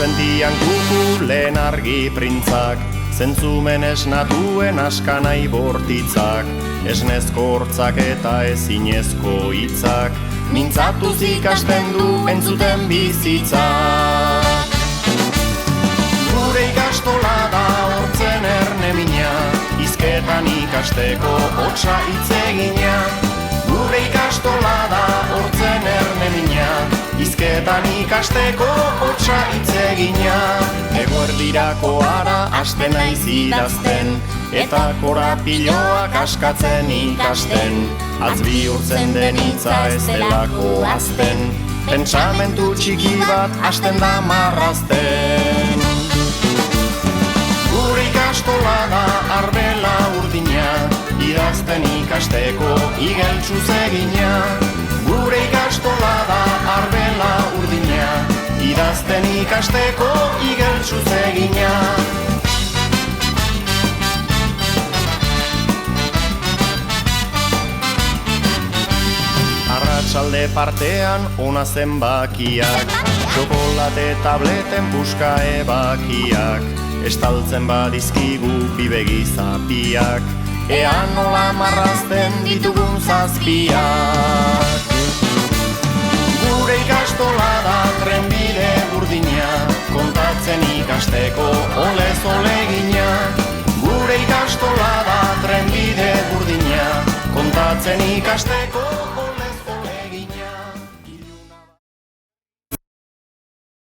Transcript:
sentian kukulen argi printzak, zentzumen esnatuen askanai bortitzak, esnezko hortzak eta ezinezko hitzak, mintzatuz ikasten du entzuten bizitzak. Gure ikastola da hortzen erne mina, hizketan ikasteko hotsa hitz egina. Gure ikastola da hortzen erne mina, hizketan ikasteko hotsa hitz egina. Eguerdirako ara hasten naiz idazten, eta korapiloak askatzen ikasten. Atz bihurtzen den hitza ez delako azten, pentsamentu txiki bat hasten da marrazten. Gure ikastola da arbela urdina, idazten ikasteko igeltsuz egina. Gure ikastola da arbela urdina, idazten ikasteko igeltsuz egina. Arratsalde partean ona zenbakiak, txokolate tableten puska ebakiak, estaltzen badizkigu bibegi zapiak, ea nola marrazten ditugun zazpiak. Gure ikastola da trenbide burdina, kontatzen ikasteko olez olegina. Gure ikastola da trenbide burdina, kontatzen ikasteko olez